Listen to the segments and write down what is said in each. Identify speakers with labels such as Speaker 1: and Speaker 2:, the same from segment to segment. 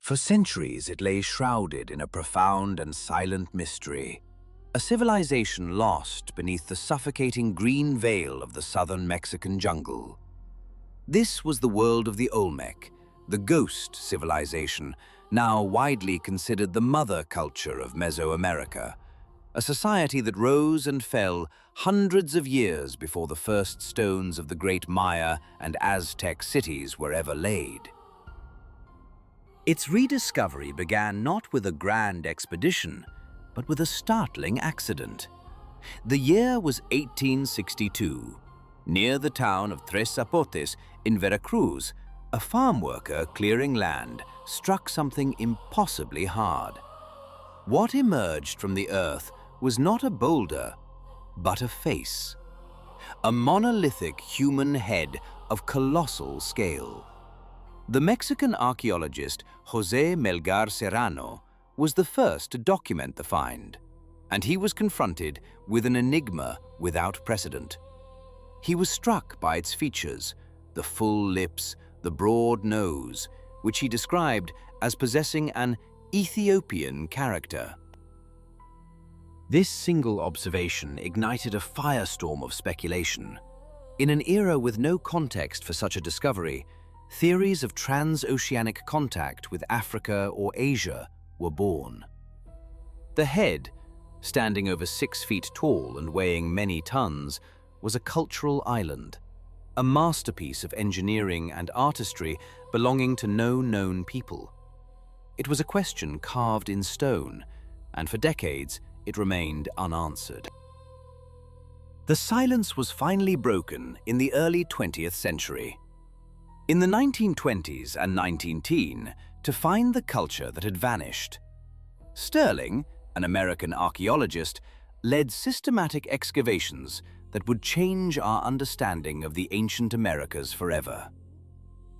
Speaker 1: For centuries, it lay shrouded in a profound and silent mystery, a civilization lost beneath the suffocating green veil of the southern Mexican jungle. This was the world of the Olmec, the ghost civilization, now widely considered the mother culture of Mesoamerica, a society that rose and fell hundreds of years before the first stones of the great Maya and Aztec cities were ever laid. Its rediscovery began not with a grand expedition, but with a startling accident. The year was 1862. Near the town of Tres Zapotes in Veracruz, a farm worker clearing land struck something impossibly hard. What emerged from the earth was not a boulder, but a face. A monolithic human head of colossal scale. The Mexican archaeologist José Melgar Serrano was the first to document the find, and he was confronted with an enigma without precedent. He was struck by its features, the full lips, the broad nose, which he described as possessing an Ethiopian character. This single observation ignited a firestorm of speculation. In an era with no context for such a discovery, theories of transoceanic contact with Africa or Asia were born. The head, standing over 6 feet tall and weighing many tons, was a cultural island, a masterpiece of engineering and artistry belonging to no known people. It was a question carved in stone, and for decades it remained unanswered. The silence was finally broken in the early 20th century. In the 1920s and 1910s, to find the culture that had vanished. Sterling, an American archaeologist, led systematic excavations that would change our understanding of the ancient Americas forever.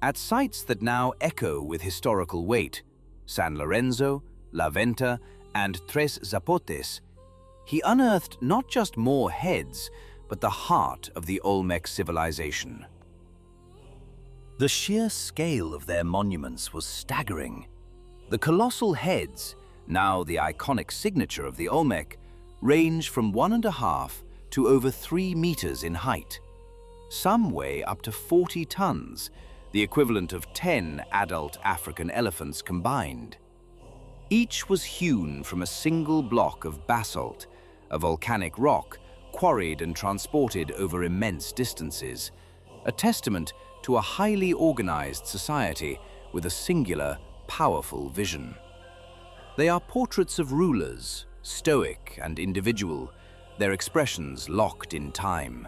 Speaker 1: At sites that now echo with historical weight, San Lorenzo, La Venta, and Tres Zapotes, he unearthed not just more heads, but the heart of the Olmec civilization. The sheer scale of their monuments was staggering. The colossal heads, now the iconic signature of the Olmec, range from 1.5 to over 3 meters in height. Some weigh up to 40 tons, the equivalent of 10 adult African elephants combined. Each was hewn from a single block of basalt, a volcanic rock quarried and transported over immense distances, a testament to a highly organized society with a singular, powerful vision. They are portraits of rulers, stoic and individual, their expressions locked in time.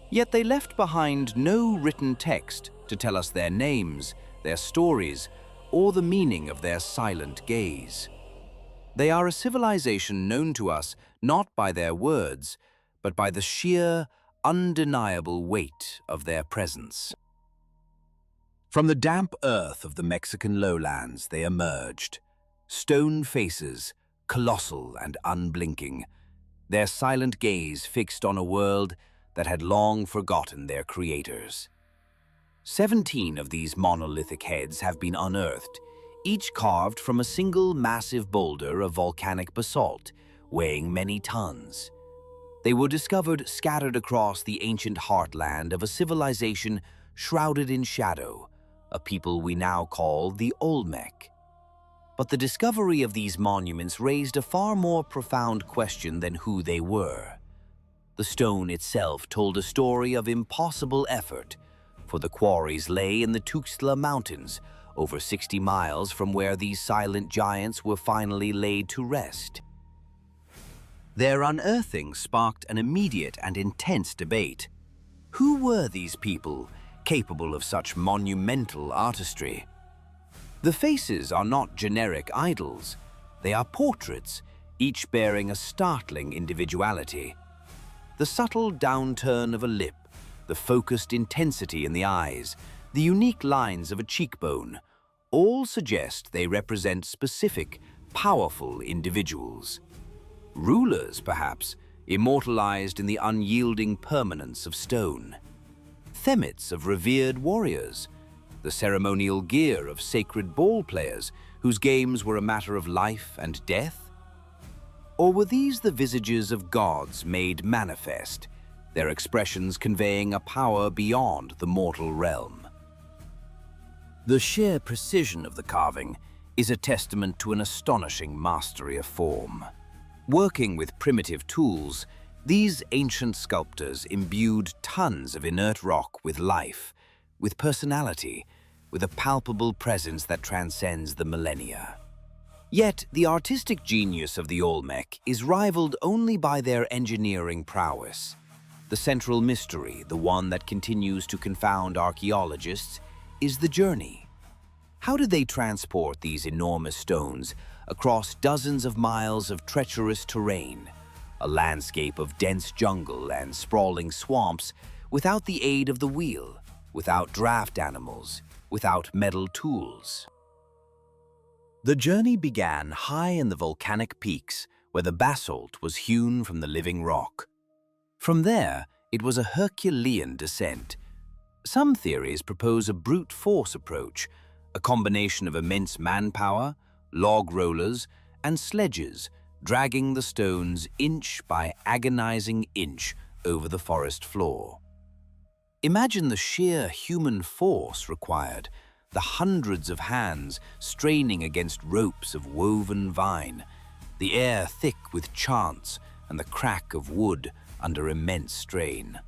Speaker 1: Yet they left behind no written text to tell us their names, their stories, or the meaning of their silent gaze. They are a civilization known to us not by their words, but by the sheer, undeniable weight of their presence. From the damp earth of the Mexican lowlands they emerged, stone faces, colossal and unblinking, their silent gaze fixed on a world that had long forgotten their creators. 17 of these monolithic heads have been unearthed, each carved from a single massive boulder of volcanic basalt, weighing many tons. They were discovered scattered across the ancient heartland of a civilization shrouded in shadow, a people we now call the Olmec. But the discovery of these monuments raised a far more profound question than who they were. The stone itself told a story of impossible effort, for the quarries lay in the Tuxtla Mountains, over 60 miles from where these silent giants were finally laid to rest. Their unearthing sparked an immediate and intense debate. Who were these people capable of such monumental artistry? The faces are not generic idols. They are portraits, each bearing a startling individuality. The subtle downturn of a lip, the focused intensity in the eyes, the unique lines of a cheekbone, all suggest they represent specific, powerful individuals. Rulers, perhaps, immortalized in the unyielding permanence of stone. Themits of revered warriors, the ceremonial gear of sacred ball players whose games were a matter of life and death? Or were these the visages of gods made manifest, their expressions conveying a power beyond the mortal realm? The sheer precision of the carving is a testament to an astonishing mastery of form. Working with primitive tools, these ancient sculptors imbued tons of inert rock with life, with personality, with a palpable presence that transcends the millennia. Yet, the artistic genius of the Olmec is rivaled only by their engineering prowess. The central mystery, the one that continues to confound archaeologists, is the journey. How did they transport these enormous stones across dozens of miles of treacherous terrain, a landscape of dense jungle and sprawling swamps, without the aid of the wheel, without draft animals, without metal tools? The journey began high in the volcanic peaks where the basalt was hewn from the living rock. From there, it was a Herculean descent. Some theories propose a brute force approach, a combination of immense manpower, log rollers, and sledges dragging the stones inch by agonizing inch over the forest floor. Imagine the sheer human force required, the hundreds of hands straining against ropes of woven vine, the air thick with chants and the crack of wood under immense strain.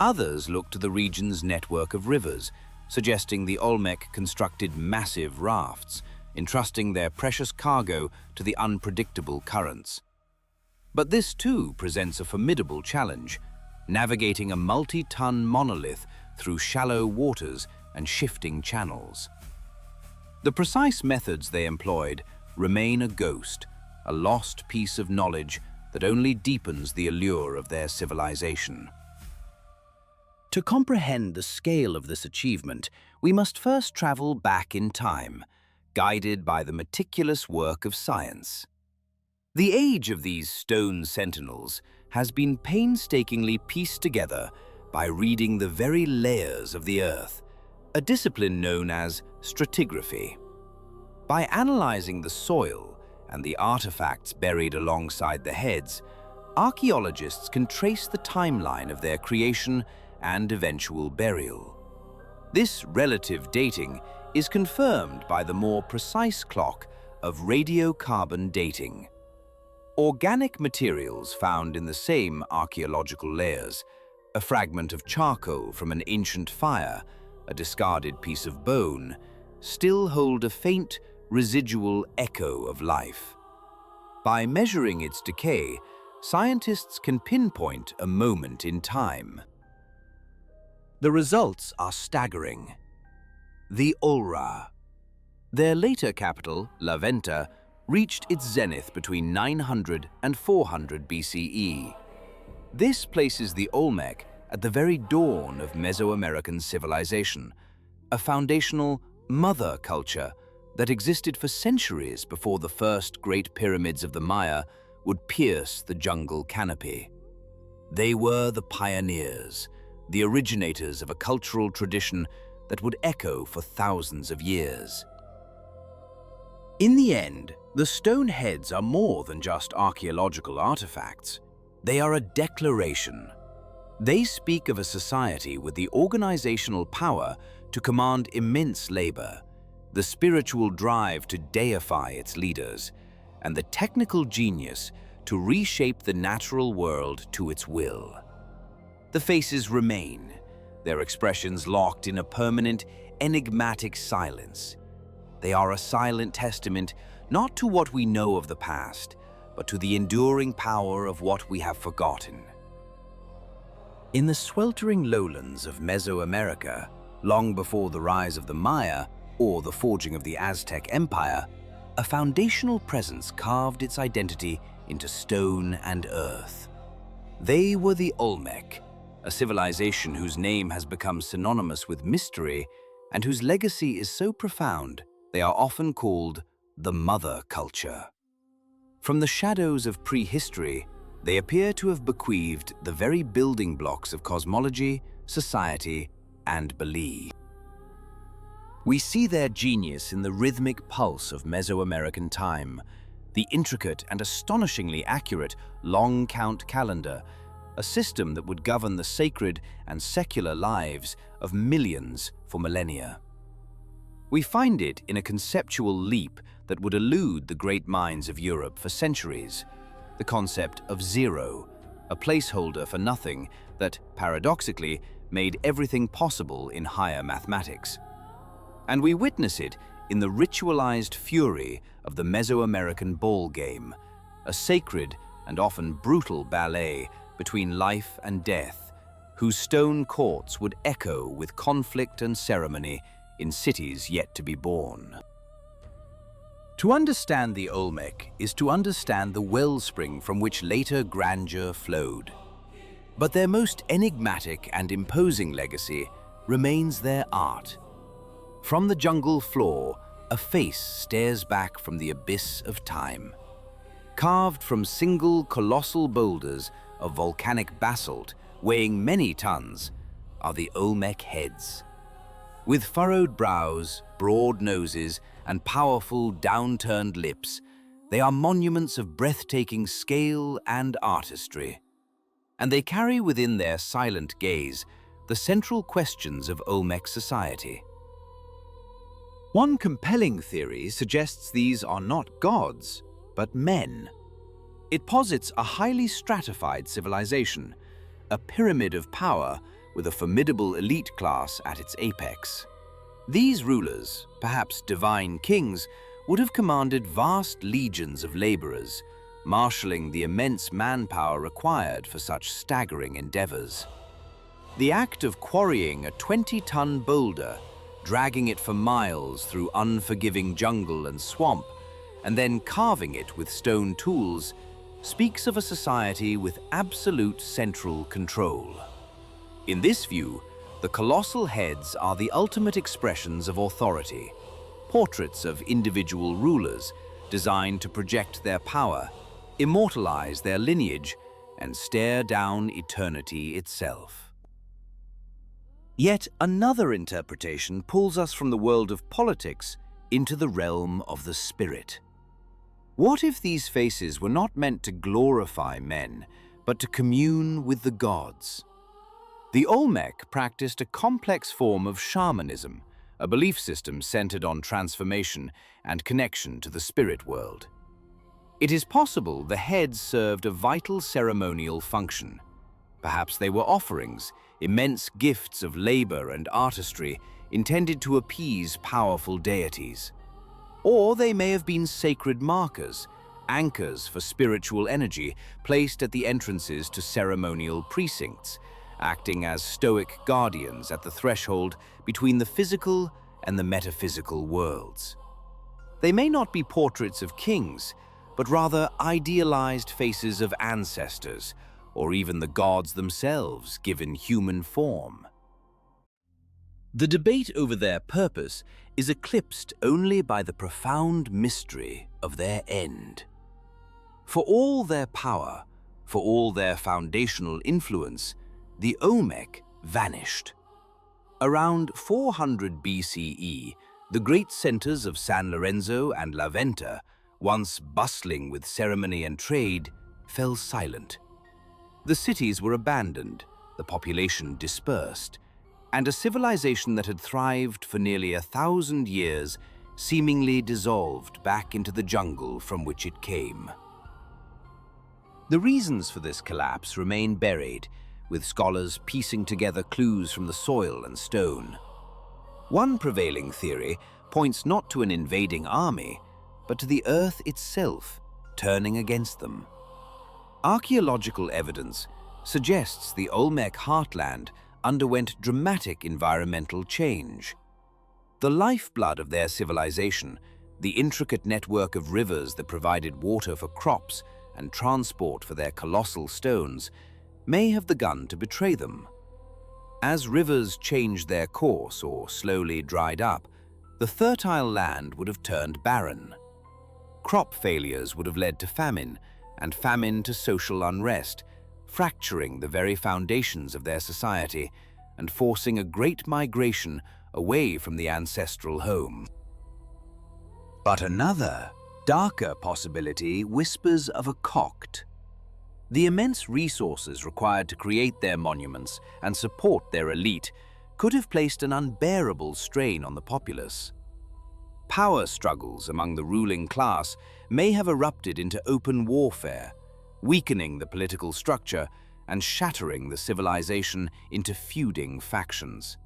Speaker 1: Others look to the region's network of rivers, suggesting the Olmec constructed massive rafts, entrusting their precious cargo to the unpredictable currents. But this too presents a formidable challenge, navigating a multi-ton monolith through shallow waters and shifting channels. The precise methods they employed remain a ghost, a lost piece of knowledge that only deepens the allure of their civilization. To comprehend the scale of this achievement, we must first travel back in time, guided by the meticulous work of science. The age of these stone sentinels has been painstakingly pieced together by reading the very layers of the earth, a discipline known as stratigraphy. By analyzing the soil and the artifacts buried alongside the heads, archaeologists can trace the timeline of their creation and eventual burial. This relative dating is confirmed by the more precise clock of radiocarbon dating. Organic materials found in the same archaeological layers, a fragment of charcoal from an ancient fire, a discarded piece of bone, still hold a faint, residual echo of life. By measuring its decay, scientists can pinpoint a moment in time. The results are staggering. The Olra. Their later capital, La Venta, reached its zenith between 900 and 400 BCE. This places the Olmec at the very dawn of Mesoamerican civilization, a foundational mother culture that existed for centuries before the first great pyramids of the Maya would pierce the jungle canopy. They were the pioneers, the originators of a cultural tradition that would echo for thousands of years. In the end, the stone heads are more than just archaeological artifacts. They are a declaration. They speak of a society with the organizational power to command immense labor, the spiritual drive to deify its leaders, and the technical genius to reshape the natural world to its will. The faces remain, their expressions locked in a permanent, enigmatic silence. They are a silent testament not to what we know of the past, but to the enduring power of what we have forgotten. In the sweltering lowlands of Mesoamerica, long before the rise of the Maya or the forging of the Aztec Empire, a foundational presence carved its identity into stone and earth. They were the Olmec, a civilization whose name has become synonymous with mystery and whose legacy is so profound they are often called the Mother Culture. From the shadows of prehistory, they appear to have bequeathed the very building blocks of cosmology, society, and belief. We see their genius in the rhythmic pulse of Mesoamerican time, the intricate and astonishingly accurate long count calendar, a system that would govern the sacred and secular lives of millions for millennia. We find it in a conceptual leap that would elude the great minds of Europe for centuries, the concept of zero, a placeholder for nothing that, paradoxically, made everything possible in higher mathematics. And we witness it in the ritualized fury of the Mesoamerican ball game, a sacred and often brutal ballet between life and death, whose stone courts would echo with conflict and ceremony in cities yet to be born. To understand the Olmec is to understand the wellspring from which later grandeur flowed. But their most enigmatic and imposing legacy remains their art. From the jungle floor, a face stares back from the abyss of time. Carved from single colossal boulders of volcanic basalt weighing many tons are the Olmec heads. With furrowed brows, broad noses, and powerful downturned lips, they are monuments of breathtaking scale and artistry. And they carry within their silent gaze the central questions of Olmec society. One compelling theory suggests these are not gods, but men. It posits a highly stratified civilization, a pyramid of power with a formidable elite class at its apex. These rulers, perhaps divine kings, would have commanded vast legions of laborers, marshalling the immense manpower required for such staggering endeavors. The act of quarrying a 20-ton boulder, dragging it for miles through unforgiving jungle and swamp, and then carving it with stone tools, speaks of a society with absolute central control. In this view, the colossal heads are the ultimate expressions of authority, portraits of individual rulers designed to project their power, immortalize their lineage, and stare down eternity itself. Yet another interpretation pulls us from the world of politics into the realm of the spirit. What if these faces were not meant to glorify men, but to commune with the gods? The Olmec practiced a complex form of shamanism, a belief system centered on transformation and connection to the spirit world. It is possible the heads served a vital ceremonial function. Perhaps they were offerings, immense gifts of labor and artistry intended to appease powerful deities. Or they may have been sacred markers, anchors for spiritual energy placed at the entrances to ceremonial precincts, acting as stoic guardians at the threshold between the physical and the metaphysical worlds. They may not be portraits of kings, but rather idealized faces of ancestors, or even the gods themselves given human form. The debate over their purpose is eclipsed only by the profound mystery of their end. For all their power, for all their foundational influence, the Olmec vanished. Around 400 BCE, the great centers of San Lorenzo and La Venta, once bustling with ceremony and trade, fell silent. The cities were abandoned, the population dispersed, and a civilization that had thrived for nearly 1,000 years seemingly dissolved back into the jungle from which it came. The reasons for this collapse remain buried, with scholars piecing together clues from the soil and stone. One prevailing theory points not to an invading army, but to the earth itself turning against them. Archaeological evidence suggests the Olmec heartland underwent dramatic environmental change. The lifeblood of their civilization, the intricate network of rivers that provided water for crops and transport for their colossal stones, may have begun to betray them. As rivers changed their course or slowly dried up, the fertile land would have turned barren. Crop failures would have led to famine, and famine to social unrest, fracturing the very foundations of their society and forcing a great migration away from the ancestral home. But another, darker possibility whispers of a coct. The immense resources required to create their monuments and support their elite could have placed an unbearable strain on the populace. Power struggles among the ruling class may have erupted into open warfare, weakening the political structure and shattering the civilization into feuding factions.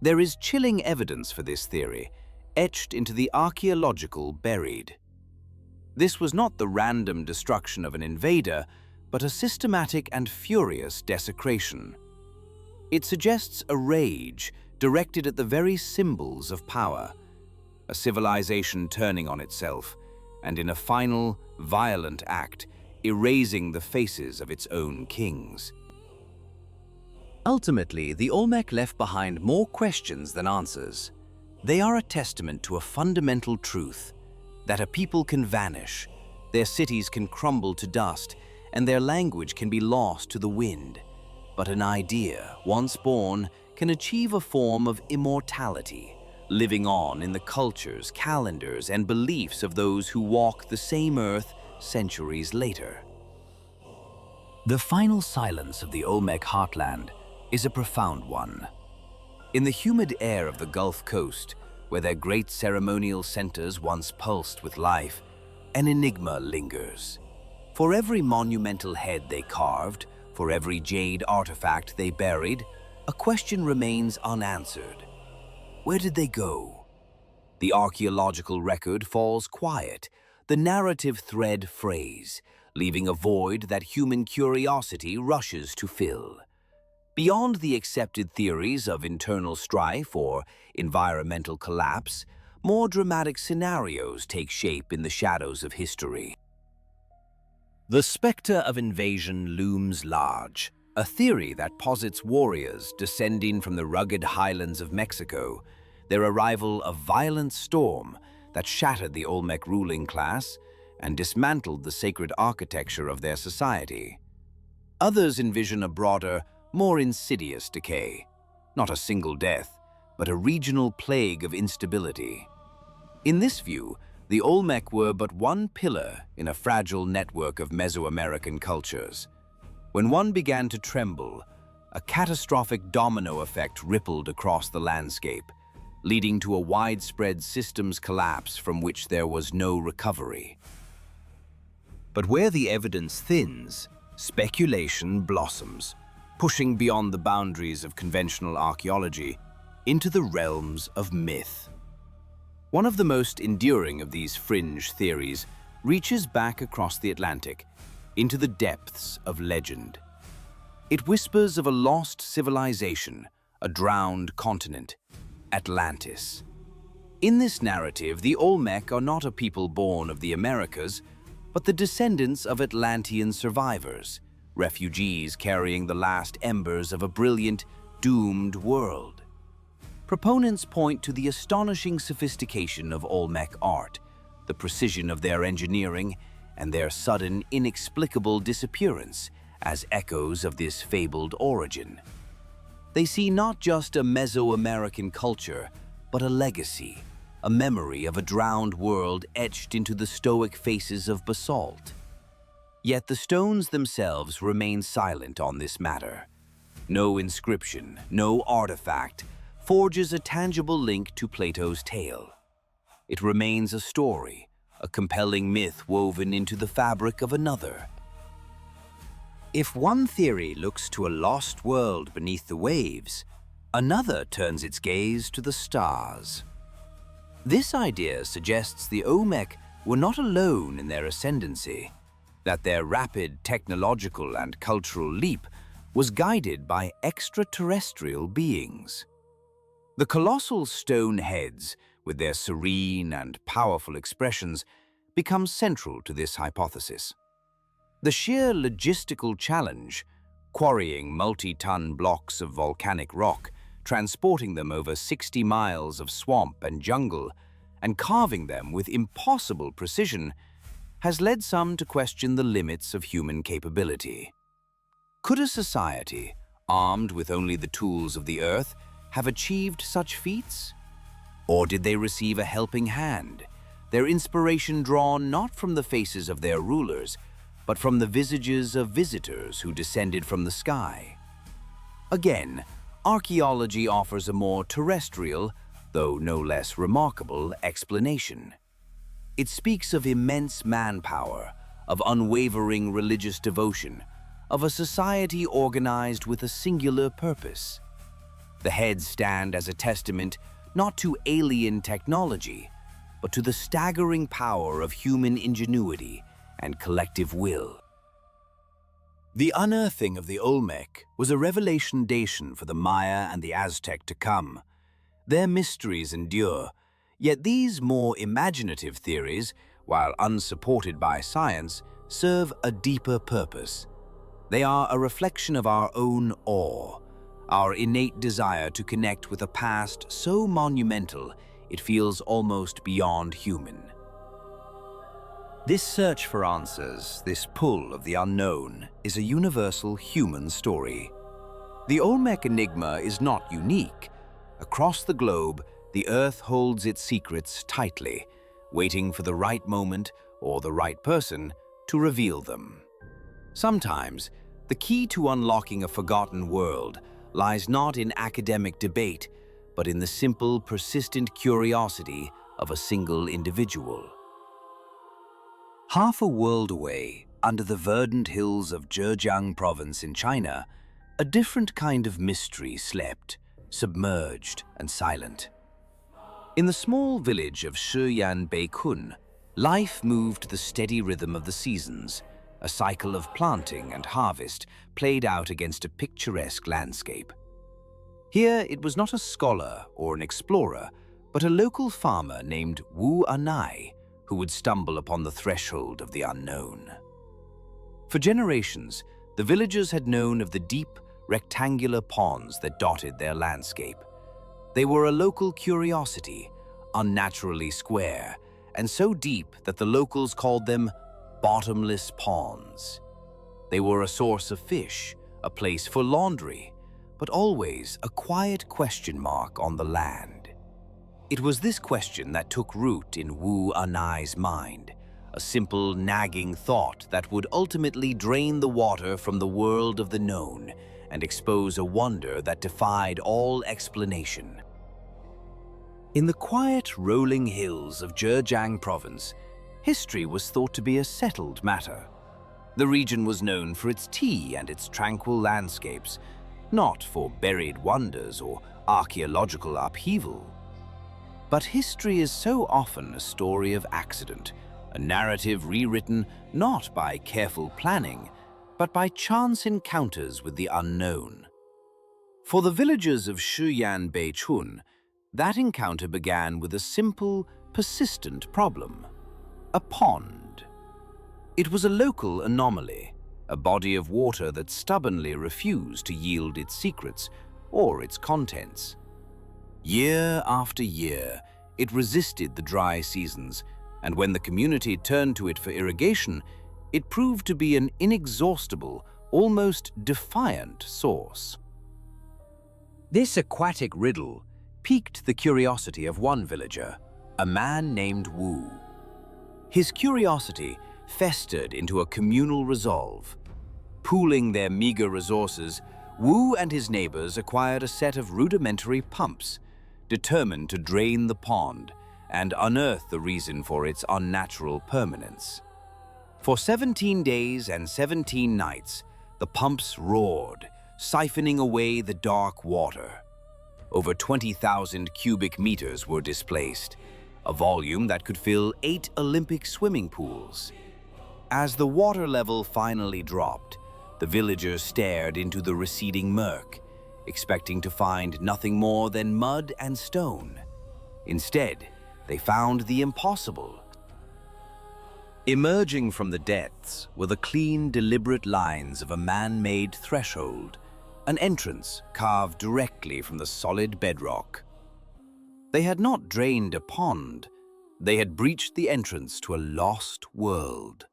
Speaker 1: There is chilling evidence for this theory, etched into the archaeological buried. This was not the random destruction of an invader, but a systematic and furious desecration. It suggests a rage directed at the very symbols of power, a civilization turning on itself, and in a final, violent act, erasing the faces of its own kings. Ultimately, the Olmec left behind more questions than answers. They are a testament to a fundamental truth, that a people can vanish, their cities can crumble to dust, and their language can be lost to the wind. But an idea, once born, can achieve a form of immortality, living on in the cultures, calendars, and beliefs of those who walk the same earth centuries later. The final silence of the Olmec heartland is a profound one. In the humid air of the Gulf Coast, where their great ceremonial centers once pulsed with life, an enigma lingers. For every monumental head they carved, for every jade artifact they buried, a question remains unanswered. Where did they go? The archaeological record falls quiet, the narrative thread frays, leaving a void that human curiosity rushes to fill. Beyond the accepted theories of internal strife or environmental collapse, more dramatic scenarios take shape in the shadows of history. The specter of invasion looms large, a theory that posits warriors descending from the rugged highlands of Mexico, their arrival a violent storm that shattered the Olmec ruling class and dismantled the sacred architecture of their society. Others envision a broader, more insidious decay, not a single death, but a regional plague of instability. In this view, the Olmec were but one pillar in a fragile network of Mesoamerican cultures. When one began to tremble, a catastrophic domino effect rippled across the landscape, leading to a widespread systems collapse from which there was no recovery. But where the evidence thins, speculation blossoms, pushing beyond the boundaries of conventional archaeology into the realms of myth. One of the most enduring of these fringe theories reaches back across the Atlantic into the depths of legend. It whispers of a lost civilization, a drowned continent, Atlantis. In this narrative, the Olmec are not a people born of the Americas, but the descendants of Atlantean survivors, refugees carrying the last embers of a brilliant, doomed world. Proponents point to the astonishing sophistication of Olmec art, the precision of their engineering, and their sudden, inexplicable disappearance as echoes of this fabled origin. They see not just a Mesoamerican culture, but a legacy, a memory of a drowned world etched into the stoic faces of basalt. Yet the stones themselves remain silent on this matter. No inscription, no artifact, forges a tangible link to Plato's tale. It remains a story, a compelling myth woven into the fabric of another. If one theory looks to a lost world beneath the waves, another turns its gaze to the stars. This idea suggests the Olmec were not alone in their ascendancy, that their rapid technological and cultural leap was guided by extraterrestrial beings. The colossal stone heads, with their serene and powerful expressions, become central to this hypothesis. The sheer logistical challenge, quarrying multi-ton blocks of volcanic rock, transporting them over 60 miles of swamp and jungle, and carving them with impossible precision, has led some to question the limits of human capability. Could a society, armed with only the tools of the earth, have achieved such feats? Or did they receive a helping hand, their inspiration drawn not from the faces of their rulers, but from the visages of visitors who descended from the sky? Again, archaeology offers a more terrestrial, though no less remarkable, explanation. It speaks of immense manpower, of unwavering religious devotion, of a society organized with a singular purpose. The heads stand as a testament not to alien technology, but to the staggering power of human ingenuity and collective will. The unearthing of the Olmec was a revelation for the Maya and the Aztec to come. Their mysteries endure, yet these more imaginative theories, while unsupported by science, serve a deeper purpose. They are a reflection of our own awe, our innate desire to connect with a past so monumental it feels almost beyond human. This search for answers, this pull of the unknown, is a universal human story. The Olmec enigma is not unique. Across the globe, the Earth holds its secrets tightly, waiting for the right moment or the right person to reveal them. Sometimes, the key to unlocking a forgotten world lies not in academic debate, but in the simple, persistent curiosity of a single individual. Half a world away, under the verdant hills of Zhejiang province in China, a different kind of mystery slept, submerged and silent. In the small village of Shiyan Beikun, life moved the steady rhythm of the seasons, a cycle of planting and harvest played out against a picturesque landscape. Here it was not a scholar or an explorer, but a local farmer named Wu Anai who would stumble upon the threshold of the unknown. For generations, the villagers had known of the deep, rectangular ponds that dotted their landscape. They were a local curiosity, unnaturally square, and so deep that the locals called them bottomless ponds. They were a source of fish, a place for laundry, but always a quiet question mark on the land. It was this question that took root in Wu Anai's mind, a simple, nagging thought that would ultimately drain the water from the world of the known and expose a wonder that defied all explanation. In the quiet, rolling hills of Zhejiang province, history was thought to be a settled matter. The region was known for its tea and its tranquil landscapes, not for buried wonders or archaeological upheaval. But history is so often a story of accident, a narrative rewritten not by careful planning, but by chance encounters with the unknown. For the villagers of Shiyan Beichun, that encounter began with a simple, persistent problem: a pond. It was a local anomaly, a body of water that stubbornly refused to yield its secrets or its contents. Year after year, it resisted the dry seasons, and when the community turned to it for irrigation, it proved to be an inexhaustible, almost defiant source. This aquatic riddle piqued the curiosity of one villager, a man named Wu. His curiosity festered into a communal resolve. Pooling their meager resources, Wu and his neighbors acquired a set of rudimentary pumps, determined to drain the pond and unearth the reason for its unnatural permanence. For 17 days and 17 nights, the pumps roared, siphoning away the dark water. Over 20,000 cubic meters were displaced, a volume that could fill 8 Olympic swimming pools. As the water level finally dropped, the villagers stared into the receding murk, expecting to find nothing more than mud and stone. Instead, they found the impossible. Emerging from the depths were the clean, deliberate lines of a man-made threshold, an entrance carved directly from the solid bedrock. They had not drained a pond, they had breached the entrance to a lost world.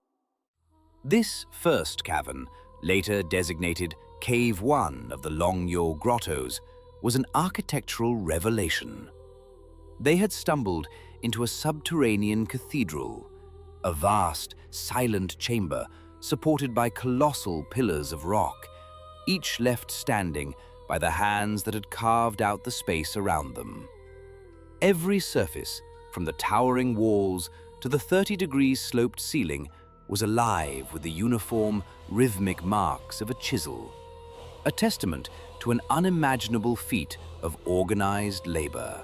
Speaker 1: This first cavern, later designated Cave 1 of the Longyo Grottos, was an architectural revelation. They had stumbled into a subterranean cathedral, a vast, silent chamber supported by colossal pillars of rock, each left standing by the hands that had carved out the space around them. Every surface, from the towering walls to the 30-degree sloped ceiling, was alive with the uniform, rhythmic marks of a chisel, a testament to an unimaginable feat of organized labor.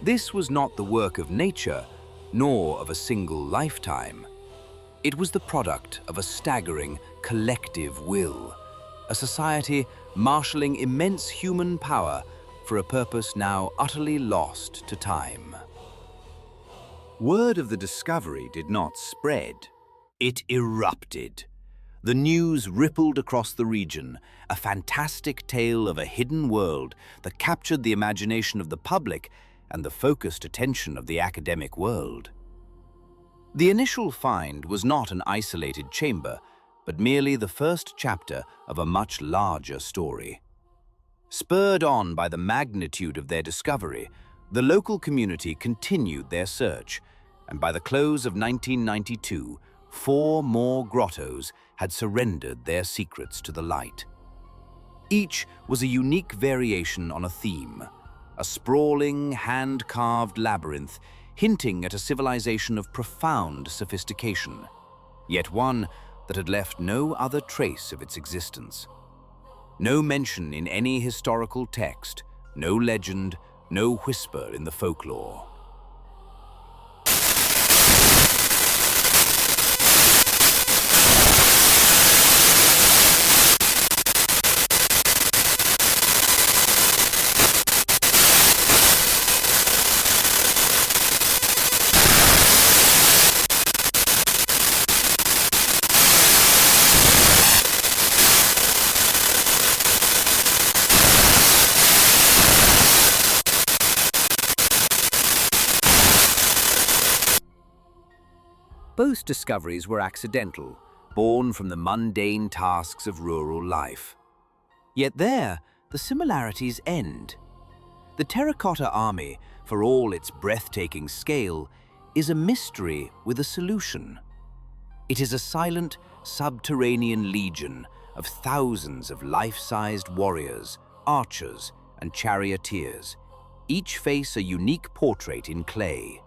Speaker 1: This was not the work of nature, nor of a single lifetime. It was the product of a staggering collective will, a society marshalling immense human power for a purpose now utterly lost to time. Word of the discovery did not spread. It erupted. The news rippled across the region, a fantastic tale of a hidden world that captured the imagination of the public and the focused attention of the academic world. The initial find was not an isolated chamber, but merely the first chapter of a much larger story. Spurred on by the magnitude of their discovery, the local community continued their search, and by the close of 1992, 4 more grottos had surrendered their secrets to the light. Each was a unique variation on a theme, a sprawling, hand-carved labyrinth hinting at a civilization of profound sophistication, yet one that had left no other trace of its existence. No mention in any historical text, no legend, no whisper in the folklore. Both discoveries were accidental, born from the mundane tasks of rural life. Yet there, the similarities end. The terracotta army, for all its breathtaking scale, is a mystery with a solution. It is a silent, subterranean legion of thousands of life-sized warriors, archers, and charioteers, each face a unique portrait in clay.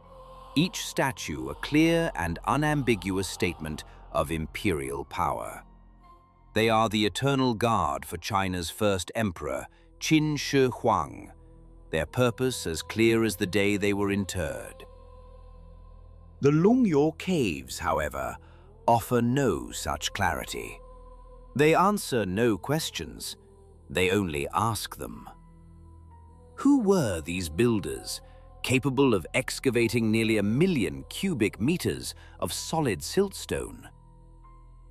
Speaker 1: Each statue a clear and unambiguous statement of imperial power. They are the eternal guard for China's first emperor, Qin Shi Huang, their purpose as clear as the day they were interred. The Longyo Caves, however, offer no such clarity. They answer no questions, they only ask them. Who were these builders, capable of excavating nearly 1 million cubic meters of solid siltstone?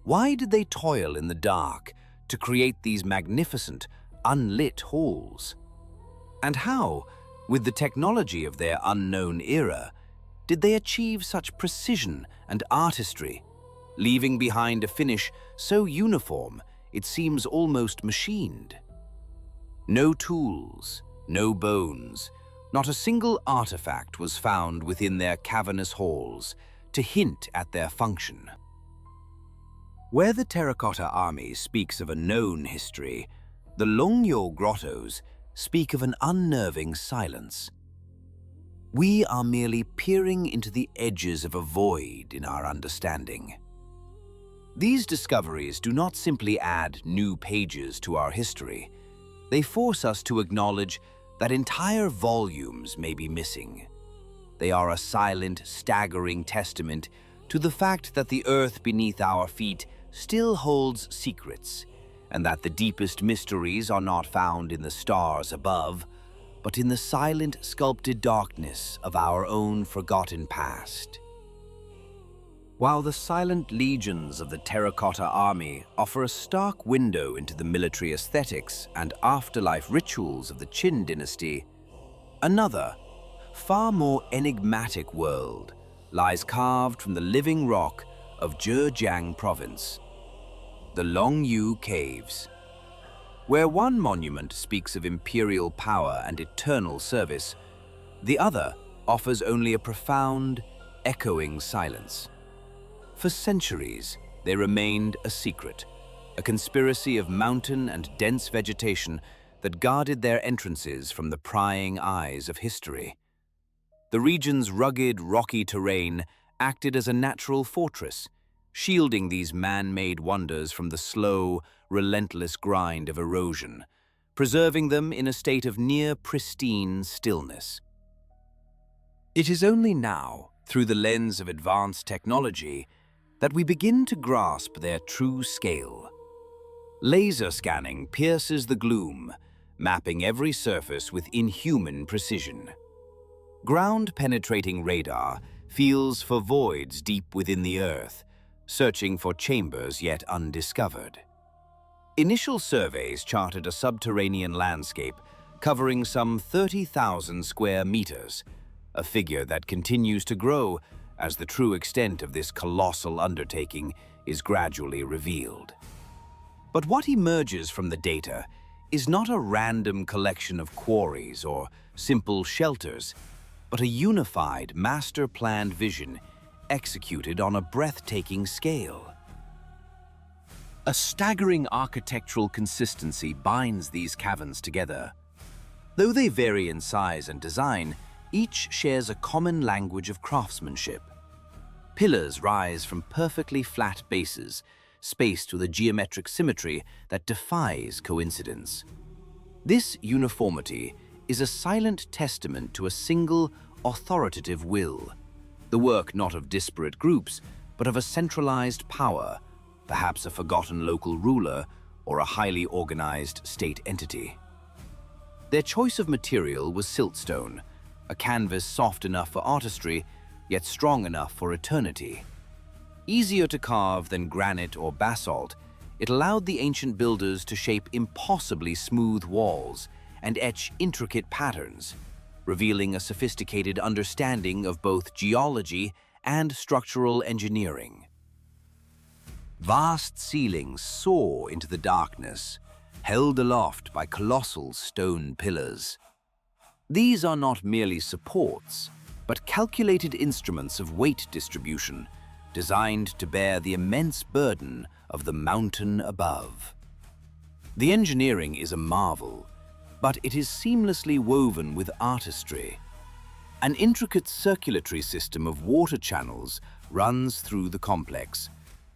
Speaker 1: Why did they toil in the dark to create these magnificent, unlit halls? And how, with the technology of their unknown era, did they achieve such precision and artistry, leaving behind a finish so uniform it seems almost machined? No tools, no bones, not a single artifact was found within their cavernous halls to hint at their function. Where the terracotta army speaks of a known history, the Longyo grottos speak of an unnerving silence. We are merely peering into the edges of a void in our understanding. These discoveries do not simply add new pages to our history. They force us to acknowledge that entire volumes may be missing. They are a silent, staggering testament to the fact that the earth beneath our feet still holds secrets, and that the deepest mysteries are not found in the stars above, but in the silent, sculpted darkness of our own forgotten past. While the silent legions of the terracotta army offer a stark window into the military aesthetics and afterlife rituals of the Qin dynasty, another, far more enigmatic world lies carved from the living rock of Zhejiang province, the Longyu Caves. Where one monument speaks of imperial power and eternal service, the other offers only a profound, echoing silence. For centuries, they remained a secret, a conspiracy of mountain and dense vegetation that guarded their entrances from the prying eyes of history. The region's rugged, rocky terrain acted as a natural fortress, shielding these man-made wonders from the slow, relentless grind of erosion, preserving them in a state of near-pristine stillness. It is only now, through the lens of advanced technology, that we begin to grasp their true scale. Laser scanning pierces the gloom, mapping every surface with inhuman precision. Ground-penetrating radar feels for voids deep within the earth, searching for chambers yet undiscovered. Initial surveys charted a subterranean landscape covering some 30,000 square meters, a figure that continues to grow as the true extent of this colossal undertaking is gradually revealed. But what emerges from the data is not a random collection of quarries or simple shelters, but a unified, master-planned vision executed on a breathtaking scale. A staggering architectural consistency binds these caverns together. Though they vary in size and design, each shares a common language of craftsmanship. Pillars rise from perfectly flat bases, spaced with a geometric symmetry that defies coincidence. This uniformity is a silent testament to a single, authoritative will, the work not of disparate groups, but of a centralized power, perhaps a forgotten local ruler or a highly organized state entity. Their choice of material was siltstone, a canvas soft enough for artistry, yet strong enough for eternity. Easier to carve than granite or basalt, it allowed the ancient builders to shape impossibly smooth walls and etch intricate patterns, revealing a sophisticated understanding of both geology and structural engineering. Vast ceilings soar into the darkness, held aloft by colossal stone pillars. These are not merely supports, but calculated instruments of weight distribution, designed to bear the immense burden of the mountain above. The engineering is a marvel, but it is seamlessly woven with artistry. An intricate circulatory system of water channels runs through the complex,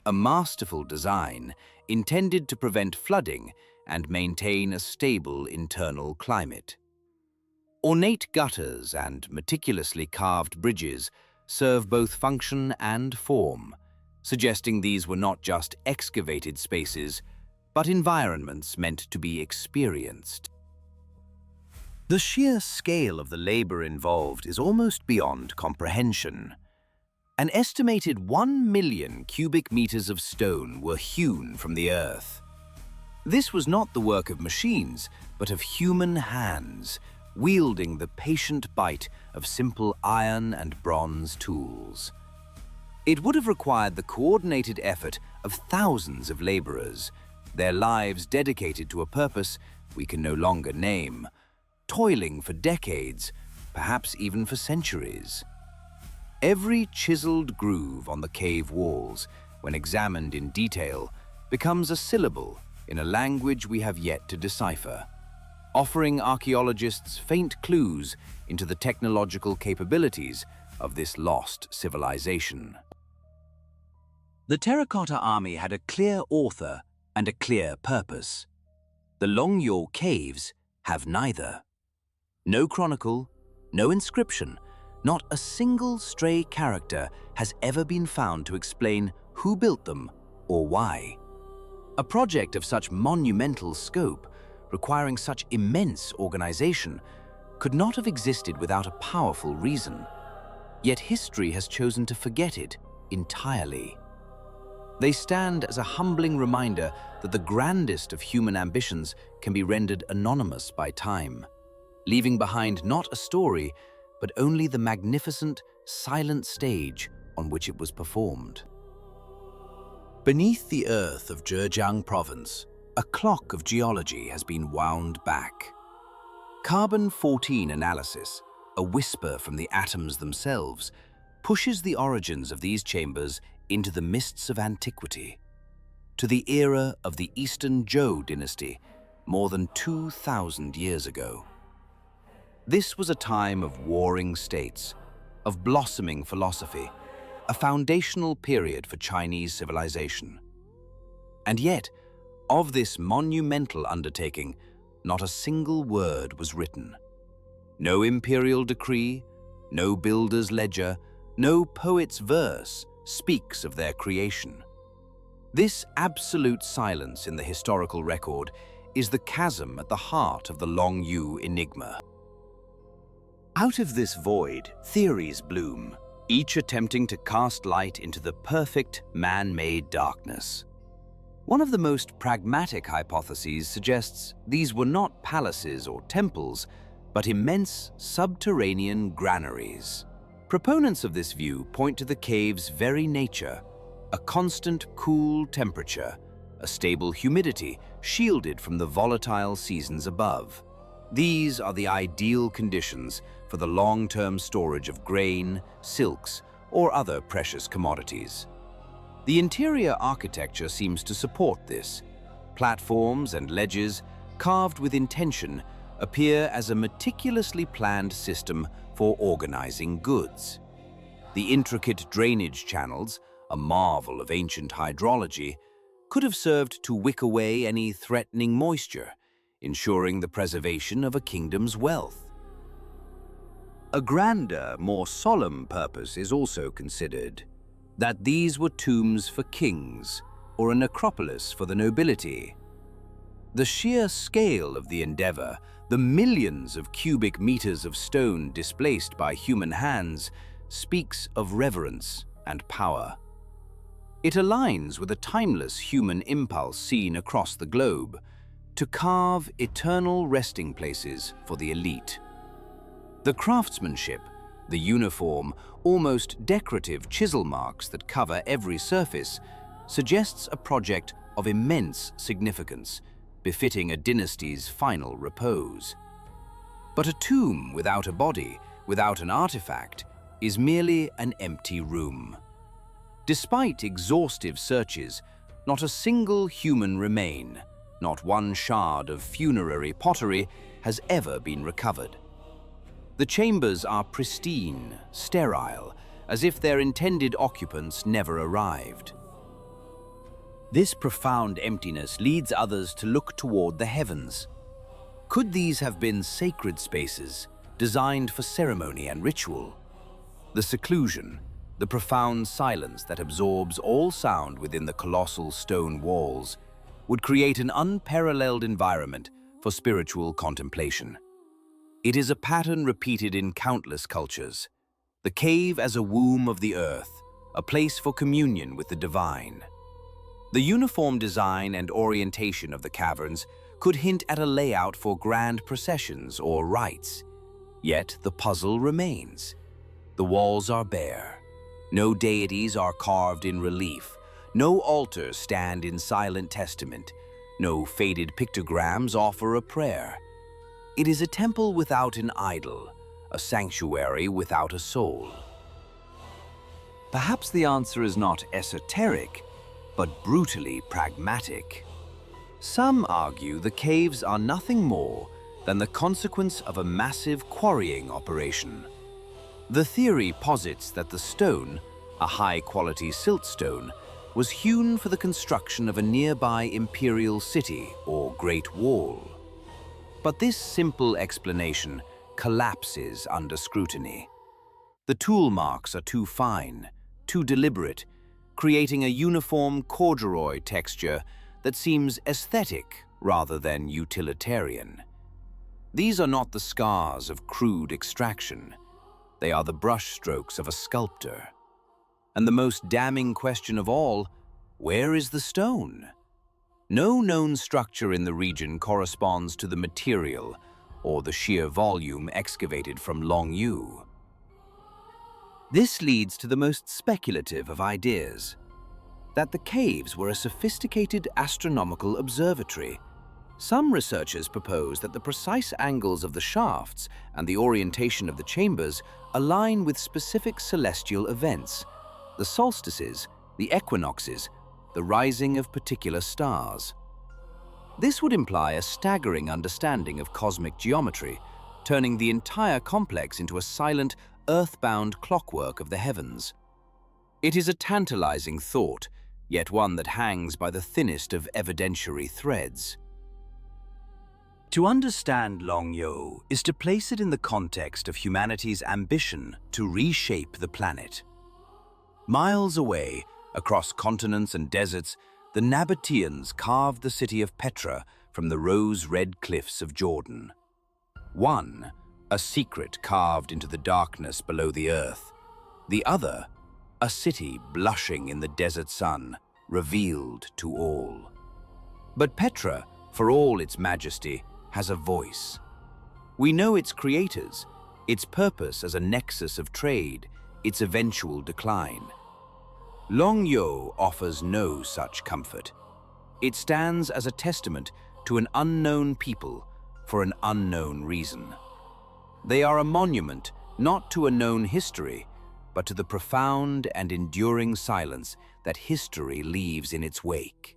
Speaker 1: a masterful design intended to prevent flooding and maintain a stable internal climate. Ornate gutters and meticulously carved bridges serve both function and form, suggesting these were not just excavated spaces, but environments meant to be experienced. The sheer scale of the labor involved is almost beyond comprehension. An estimated 1 million cubic meters of stone were hewn from the earth. This was not the work of machines, but of human hands, wielding the patient bite of simple iron and bronze tools. It would have required the coordinated effort of thousands of laborers, their lives dedicated to a purpose we can no longer name, toiling for decades, perhaps even for centuries. Every chiseled groove on the cave walls, when examined in detail, becomes a syllable in a language we have yet to decipher, offering archaeologists faint clues into the technological capabilities of this lost civilization. The Terracotta Army had a clear author and a clear purpose. The Longyo Caves have neither. No chronicle, no inscription, not a single stray character has ever been found to explain who built them or why. A project of such monumental scope, requiring such immense organization, could not have existed without a powerful reason. Yet history has chosen to forget it entirely. They stand as a humbling reminder that the grandest of human ambitions can be rendered anonymous by time, leaving behind not a story, but only the magnificent, silent stage on which it was performed. Beneath the earth of Zhejiang province, a clock of geology has been wound back. Carbon-14 analysis, a whisper from the atoms themselves, pushes the origins of these chambers into the mists of antiquity, to the era of the Eastern Zhou dynasty, more than 2,000 years ago. This was a time of warring states, of blossoming philosophy, a foundational period for Chinese civilization. And yet, of this monumental undertaking, not a single word was written. No imperial decree, no builder's ledger, no poet's verse speaks of their creation. This absolute silence in the historical record is the chasm at the heart of the Long Yu enigma. Out of this void, theories bloom, each attempting to cast light into the perfect man-made darkness. One of the most pragmatic hypotheses suggests these were not palaces or temples, but immense subterranean granaries. Proponents of this view point to the cave's very nature, a constant cool temperature, a stable humidity shielded from the volatile seasons above. These are the ideal conditions for the long-term storage of grain, silks, or other precious commodities. The interior architecture seems to support this. Platforms and ledges, carved with intention, appear as a meticulously planned system for organizing goods. The intricate drainage channels, a marvel of ancient hydrology, could have served to wick away any threatening moisture, ensuring the preservation of a kingdom's wealth. A grander, more solemn purpose is also considered, that these were tombs for kings or a necropolis for the nobility. The sheer scale of the endeavor, the millions of cubic meters of stone displaced by human hands, speaks of reverence and power. It aligns with a timeless human impulse seen across the globe, to carve eternal resting places for the elite. The craftsmanship, the uniform, almost decorative chisel marks that cover every surface, suggests a project of immense significance, befitting a dynasty's final repose. But a tomb without a body, without an artifact, is merely an empty room. Despite exhaustive searches, not a single human remain, not one shard of funerary pottery has ever been recovered. The chambers are pristine, sterile, as if their intended occupants never arrived. This profound emptiness leads others to look toward the heavens. Could these have been sacred spaces, designed for ceremony and ritual? The seclusion, the profound silence that absorbs all sound within the colossal stone walls, would create an unparalleled environment for spiritual contemplation. It is a pattern repeated in countless cultures. The cave as a womb of the earth, a place for communion with the divine. The uniform design and orientation of the caverns could hint at a layout for grand processions or rites. Yet the puzzle remains. The walls are bare. No deities are carved in relief. No altars stand in silent testament. No faded pictograms offer a prayer. It is a temple without an idol, a sanctuary without a soul. Perhaps the answer is not esoteric, but brutally pragmatic. Some argue the caves are nothing more than the consequence of a massive quarrying operation. The theory posits that the stone, a high-quality siltstone, was hewn for the construction of a nearby imperial city or Great Wall. But this simple explanation collapses under scrutiny. The tool marks are too fine, too deliberate, creating a uniform corduroy texture that seems aesthetic rather than utilitarian. These are not the scars of crude extraction. They are the brushstrokes of a sculptor. And the most damning question of all, where is the stone? No known structure in the region corresponds to the material or the sheer volume excavated from Long Yu. This leads to the most speculative of ideas, that the caves were a sophisticated astronomical observatory. Some researchers propose that the precise angles of the shafts and the orientation of the chambers align with specific celestial events, the solstices, the equinoxes, the rising of particular stars. This would imply a staggering understanding of cosmic geometry, turning the entire complex into a silent, earthbound clockwork of the heavens. It is a tantalizing thought, yet one that hangs by the thinnest of evidentiary threads. To understand Long-Yo is to place it in the context of humanity's ambition to reshape the planet. Miles away, across continents and deserts, the Nabateans carved the city of Petra from the rose-red cliffs of Jordan. One, a secret carved into the darkness below the earth. The other, a city blushing in the desert sun, revealed to all. But Petra, for all its majesty, has a voice. We know its creators, its purpose as a nexus of trade, its eventual decline. Long-Yo offers no such comfort. It stands as a testament to an unknown people for an unknown reason. They are a monument not to a known history, but to the profound and enduring silence that history leaves in its wake.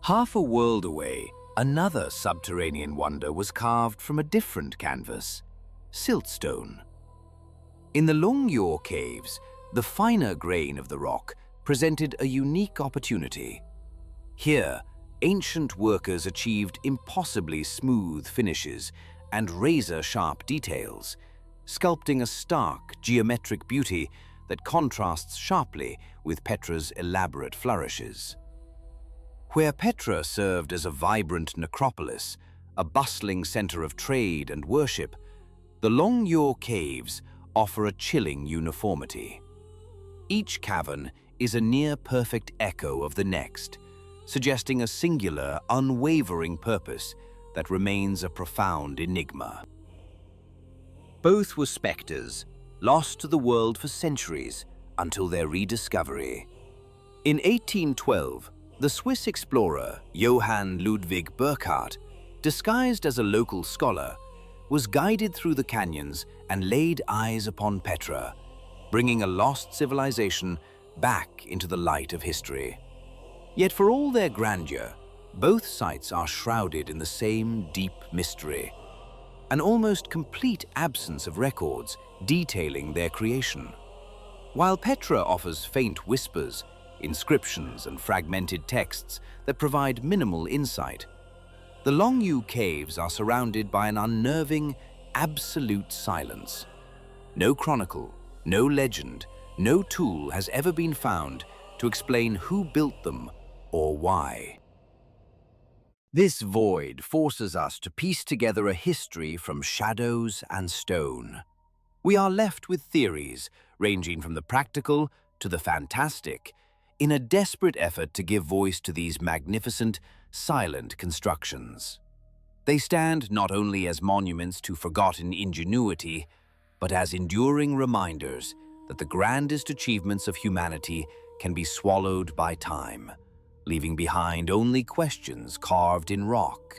Speaker 1: Half a world away, another subterranean wonder was carved from a different canvas, siltstone. In the Long-Yo caves, the finer grain of the rock presented a unique opportunity. Here, ancient workers achieved impossibly smooth finishes and razor-sharp details, sculpting a stark, geometric beauty that contrasts sharply with Petra's elaborate flourishes. Where Petra served as a vibrant necropolis, a bustling center of trade and worship, the Long-Yo caves offer a chilling uniformity. Each cavern is a near-perfect echo of the next, suggesting a singular, unwavering purpose that remains a profound enigma. Both were specters, lost to the world for centuries until their rediscovery. In 1812, the Swiss explorer Johann Ludwig Burckhardt, disguised as a local scholar, was guided through the canyons and laid eyes upon Petra, bringing a lost civilization back into the light of history. Yet for all their grandeur, both sites are shrouded in the same deep mystery, an almost complete absence of records detailing their creation. While Petra offers faint whispers, inscriptions and fragmented texts that provide minimal insight, the Long-Yo caves are surrounded by an unnerving, absolute silence. No chronicle, no legend, no tool has ever been found to explain who built them or why. This void forces us to piece together a history from shadows and stone. We are left with theories ranging from the practical to the fantastic, in a desperate effort to give voice to these magnificent, silent constructions. They stand not only as monuments to forgotten ingenuity, but as enduring reminders that the grandest achievements of humanity can be swallowed by time, leaving behind only questions carved in rock.